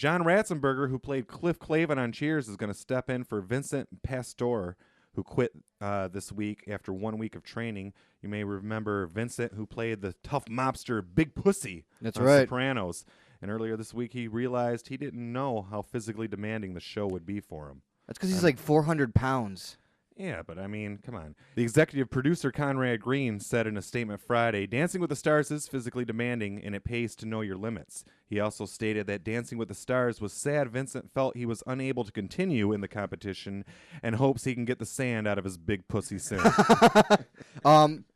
John Ratzenberger, who played Cliff Clavin on Cheers, is going to step in for Vincent Pastore, who quit this week after 1 week of training. You may remember Vincent, who played the tough mobster Big Pussy on Sopranos. And earlier this week, he realized he didn't know how physically demanding the show would be for him. That's because he's like 400 pounds. Yeah, but I mean, come on. The executive producer, Conrad Green, said in a statement Friday, Dancing with the Stars is physically demanding, and it pays to know your limits. He also stated that Dancing with the Stars was sad Vincent felt he was unable to continue in the competition and hopes he can get the sand out of his big pussy soon.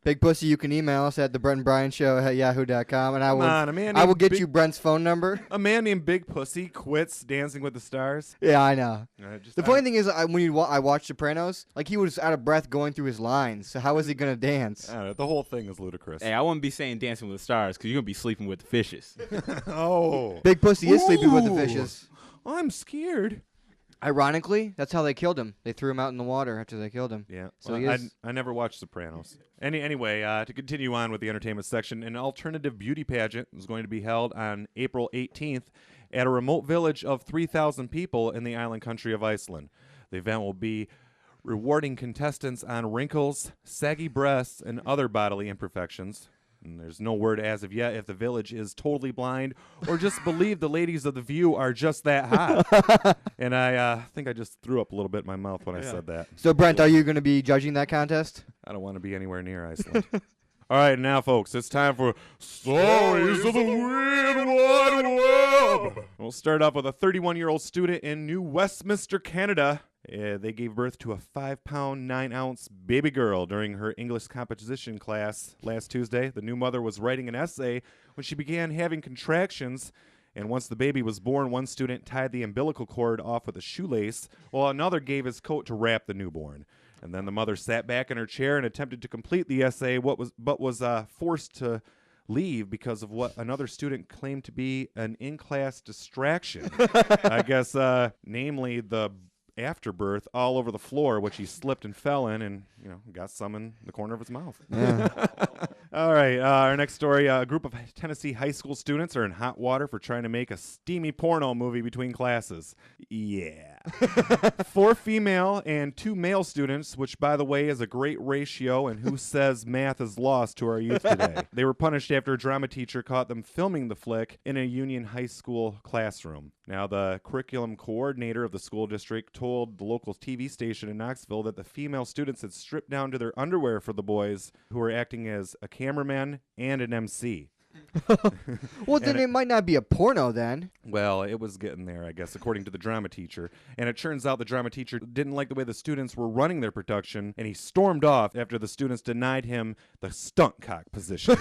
Big Pussy, you can email us at the Brent and Brian Show at yahoo.com, and I will get you Brent's phone number. A man named Big Pussy quits Dancing with the Stars. Yeah, I know. The funny thing is, when I watched Sopranos, like he was out of breath going through his lines. So how was he gonna dance? The whole thing is ludicrous. Hey, I wouldn't be saying Dancing with the Stars because you're gonna be sleeping with the fishes. Oh, Big Pussy is sleeping with the fishes. I'm scared. Ironically, that's how they killed him. They threw him out in the water after they killed him. Yeah. So well, I never watched Sopranos. Anyway, to continue on with the entertainment section, an alternative beauty pageant is going to be held on April 18th at a remote village of 3,000 people in the island country of Iceland. The event will be rewarding contestants on wrinkles, saggy breasts, and other bodily imperfections. And there's no word as of yet if the village is totally blind or just believe the ladies of The View are just that hot. And I think I just threw up a little bit in my mouth when I said that. So, Brent, are you going to be judging that contest? I don't want to be anywhere near Iceland. All right, now, folks, it's time for Stories of the Weird Wide Web. We'll start off with a 31-year-old student in New Westminster, Canada. They gave birth to a 5-pound, 9-ounce baby girl during her English composition class last Tuesday. The new mother was writing an essay when she began having contractions, and once the baby was born, one student tied the umbilical cord off with a shoelace, while another gave his coat to wrap the newborn. And then the mother sat back in her chair and attempted to complete the essay, but was forced to leave because of what another student claimed to be an in-class distraction. I guess, namely the afterbirth all over the floor, which he slipped and fell in and, got some in the corner of his mouth. Yeah. All right, our next story, a group of Tennessee high school students are in hot water for trying to make a steamy porno movie between classes. Yeah. 4 female and 2 male students, which, by the way, is a great ratio, and who says math is lost to our youth today. They were punished after a drama teacher caught them filming the flick in a Union High School classroom. Now, the curriculum coordinator of the school district told the local TV station in Knoxville that the female students had stripped down to their underwear for the boys, who were acting as a cameraman and an MC. Well, then it might not be a porno then. Well, it was getting there, I guess, according to the drama teacher. And it turns out the drama teacher didn't like the way the students were running their production, and he stormed off after the students denied him the stunt cock position.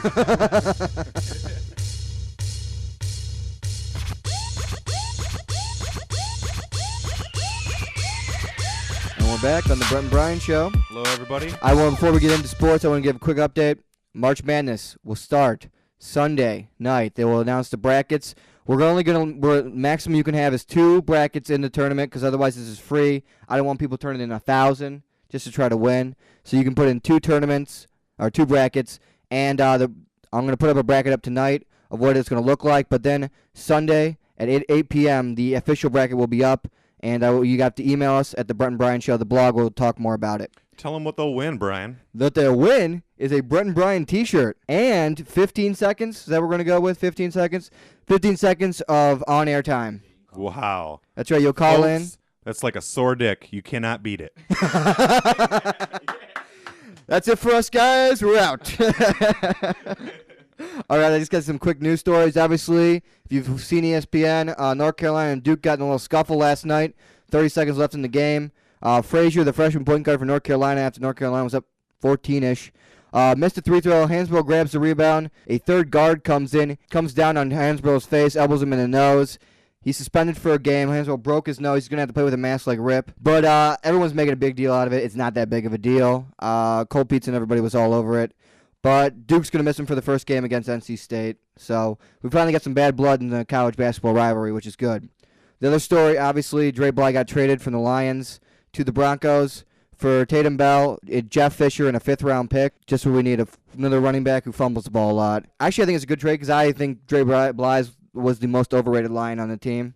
And we're back on the Brent and Brian Show. Hello, everybody. Before we get into sports, I want to give a quick update. March Madness will start Sunday night. They will announce the brackets. Maximum you can have is 2 brackets in the tournament, because otherwise this is free. I don't want people turning in 1,000 just to try to win. So you can put in 2 tournaments or 2 brackets, and I'm going to put up a bracket up tonight of what it's going to look like. But then Sunday at 8 p.m. the official bracket will be up, and you got to email us at the Brent and Brian Show. The blog will talk more about it. Tell them what they'll win, Brian. That they'll win is a Brent and Brian t-shirt and 15 seconds. Is that what we're going to go with? 15 seconds? 15 seconds of on-air time. Wow. That's right. You'll call in. That's like a sore dick. You cannot beat it. That's it for us, guys. We're out. All right, I just got some quick news stories. Obviously, if you've seen ESPN, North Carolina and Duke got in a little scuffle last night. 30 seconds left in the game. Frazier, the freshman point guard for North Carolina, after North Carolina was up 14-ish, missed a 3-throw. Hansbrough grabs the rebound. A third guard comes down on Hansbrough's face, elbows him in the nose. He's suspended for a game. Hansbrough broke his nose. He's going to have to play with a mask like Rip. But everyone's making a big deal out of it. It's not that big of a deal. Cole Pizza and everybody was all over it. But Duke's going to miss him for the first game against NC State. So we finally got some bad blood in the college basketball rivalry, which is good. The other story, obviously, Dre Bly got traded from the Lions to the Broncos for Tatum Bell, Jeff Fisher, and a 5th-round pick. Just what we need, another running back who fumbles the ball a lot. Actually, I think it's a good trade because I think Dre Bly was the most overrated Lion on the team.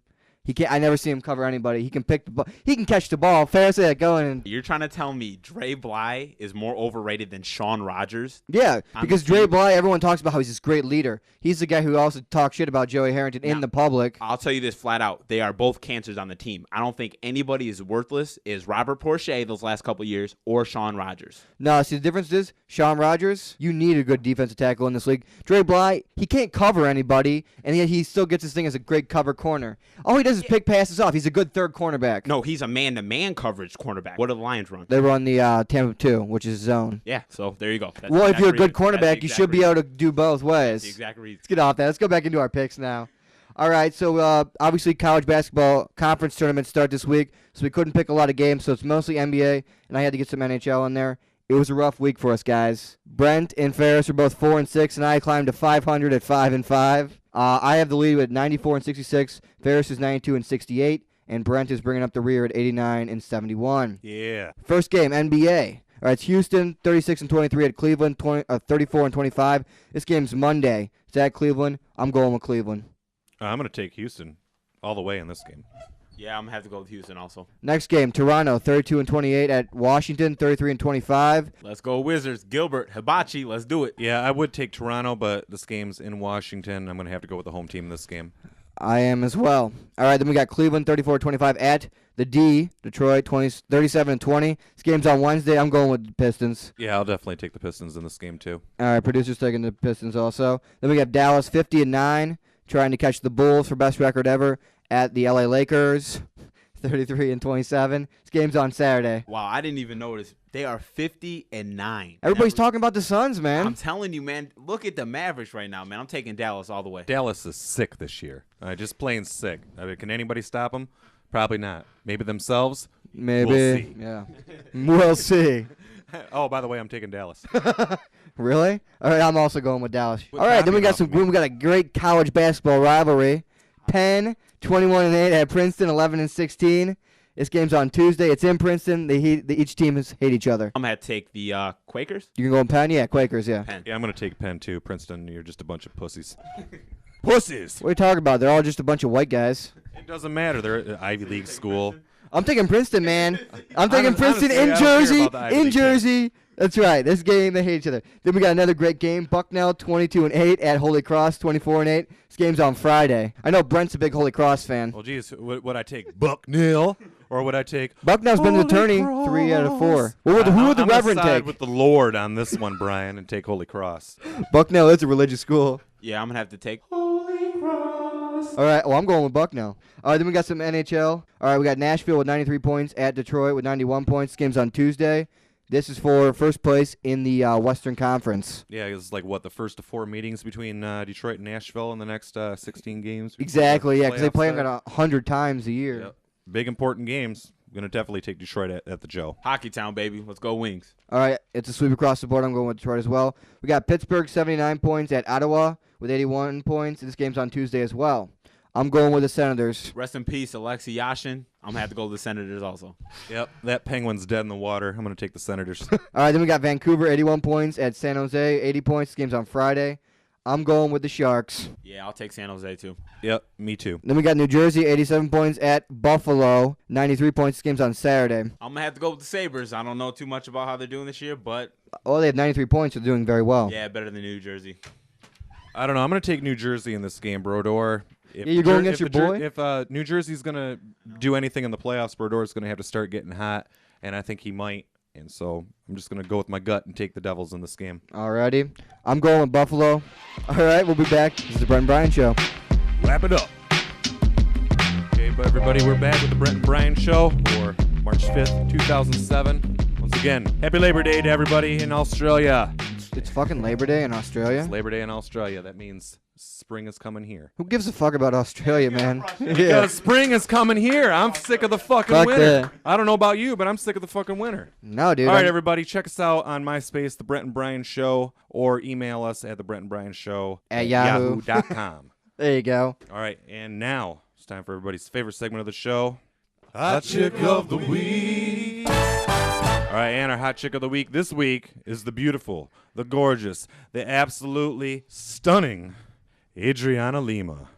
He can't. I never see him cover anybody. He can pick the ball. He can catch the ball. Fair say that going. And You're trying to tell me Dre Bly is more overrated than Sean Rogers? yeah, On because the Dre team? Bly, everyone talks about how he's this great leader. He's the guy who also talks shit about Joey Harrington in Now, the public. I'll tell you this flat out. They are both cancers on the team. I don't think anybody is worthless is Robert Porcher those last couple of years or Sean Rogers. No, see the difference is Sean Rogers. You need a good defensive tackle in this league. Dre Bly, he can't cover anybody, and yet he still gets his thing as a great cover corner. All he does is pick passes off. He's a good third cornerback. No, he's a man-to-man coverage cornerback. What do the Lions run? They run the Tampa 2, which is zone. Yeah, so there you go. That's Well, the if you're a exact good reason. That's cornerback, the you exact should be reason. able to do both ways. That's the exact reason. Let's get off that. Let's go back into our picks now. All right, so obviously college basketball conference tournaments start this week, so we couldn't pick a lot of games, so it's mostly NBA, and I had to get some NHL in there. It was a rough week for us, guys. Brent and Ferris are both 4 and 6, and I climbed to 500 at 5 and 5. I have the lead with 94 and 66. Ferris is 92 and 68, and Brent is bringing up the rear at 89 and 71. Yeah. First game, NBA. All right, it's Houston, 36 and 23 at Cleveland, 34 and 25. This game's Monday. It's at Cleveland. I'm going with Cleveland. I'm going to take Houston all the way in this game. Yeah, I'm going to have to go with Houston also. Next game, Toronto, 32 and 28 at Washington, 33 and 25. Let's go Wizards. Gilbert, Hibachi, let's do it. Yeah, I would take Toronto, but this game's in Washington. I'm going to have to go with the home team in this game. I am as well. All right, then we got Cleveland, 34-25 at the D, Detroit, 37 and 20. This game's on Wednesday. I'm going with the Pistons. Yeah, I'll definitely take the Pistons in this game, too. All right, producer's taking the Pistons also. Then we got Dallas, 50 and 9, trying to catch the Bulls for best record ever at the LA Lakers, 33 and 27. This game's on Saturday. Wow, I didn't even notice. They are 50 and 9. Everybody's Never- talking about the Suns, man. I'm telling you, man. Look at the Mavericks right now, man. I'm taking Dallas all the way. Dallas is sick this year. Just plain sick. I mean, can anybody stop them? Probably not. Maybe themselves? Maybe. We'll see. Yeah. We'll see. Oh, by the way, I'm taking Dallas. Really? All right, I'm also going with Dallas. What All right, then we got copy off of me? we got a great college basketball rivalry. Penn, 21 and 8 at Princeton, 11 and 16. This game's on Tuesday. It's in Princeton. Each team hate each other. I'm going to take the Quakers. You can go in Penn? Yeah, Quakers, yeah. Penn. Yeah, I'm going to take Penn, too. Princeton, you're just a bunch of pussies. Pussies! What are you talking about? They're all just a bunch of white guys. It doesn't matter. They're an Ivy League school. I'm taking Princeton, man. I'm taking Honestly, Princeton I in don't care Jersey. about the Ivy In League team. Jersey. That's right. This game, they hate each other. Then we got another great game. Bucknell, 22 and 8 at Holy Cross, 24 and 8. This game's on Friday. I know Brent's a big Holy Cross fan. Well, geez, would I take Bucknell or would I take Bucknell's been the attorney 3 out of 4. Who would the I'm Reverend gonna side take? with the Lord on this one, Brian, and take Holy Cross. Bucknell is a religious school. Yeah, I'm going to have to take. All right, well, I'm going with Bucknell. All right, then we got some NHL. All right, we got Nashville with 93 points at Detroit with 91 points. This game's on Tuesday. This is for first place in the Western Conference. Yeah, it's like, what, the first of 4 meetings between Detroit and Nashville in the next 16 games? before Exactly, the yeah, because they playoffs play them start? 100 times a year. Yep. Big, important games. I'm going to definitely take Detroit at the Joe. Hockey Town, baby. Let's go Wings. All right, it's a sweep across the board. I'm going with Detroit as well. We got Pittsburgh, 79 points at Ottawa with 81 points. This game's on Tuesday as well. I'm going with the Senators. Rest in peace, Alexei Yashin. I'm going to have to go with the Senators also. Yep, that Penguin's dead in the water. I'm going to take the Senators. All right, then we got Vancouver, 81 points at San Jose, 80 points. This game's on Friday. I'm going with the Sharks. Yeah, I'll take San Jose too. Yep, me too. Then we got New Jersey, 87 points at Buffalo, 93 points. This game's on Saturday. I'm going to have to go with the Sabres. I don't know too much about how they're doing this year, but Oh, they have 93 points. They're doing very well. yeah, better than New Jersey. I don't know. I'm going to take New Jersey in this game, Brodor. If Yeah, you're going Jer- against if your the Jer- boy? If New Jersey's going to do anything in the playoffs, Brodor's going to have to start getting hot, and I think he might. And so I'm just going to go with my gut and take the Devils in this game. Alrighty. I'm going with Buffalo. All right, we'll be back. This is the Brent and Brian Show. Wrap it up. Okay, but everybody, we're back with the Brent and Brian Show for March 5th, 2007. Once again, happy Labor Day to everybody in Australia. It's fucking Labor Day in Australia. It's Labor Day in Australia. That means spring is coming here. Who gives a fuck about Australia, man? Because spring is coming here. I'm sick of the fucking Fuck winter. that. I don't know about you, but I'm sick of the fucking winter. No, dude. All right, I'm- everybody, check us out on MySpace, The Brent and Brian Show, or email us at The Brent and Brian Show At Yahoo. yahoo.com. There you go. All right, and now it's time for everybody's favorite segment of the show, Hot Chick of the Week. All right, and our Hot Chick of the Week this week is the beautiful, the gorgeous, the absolutely stunning Adriana Lima.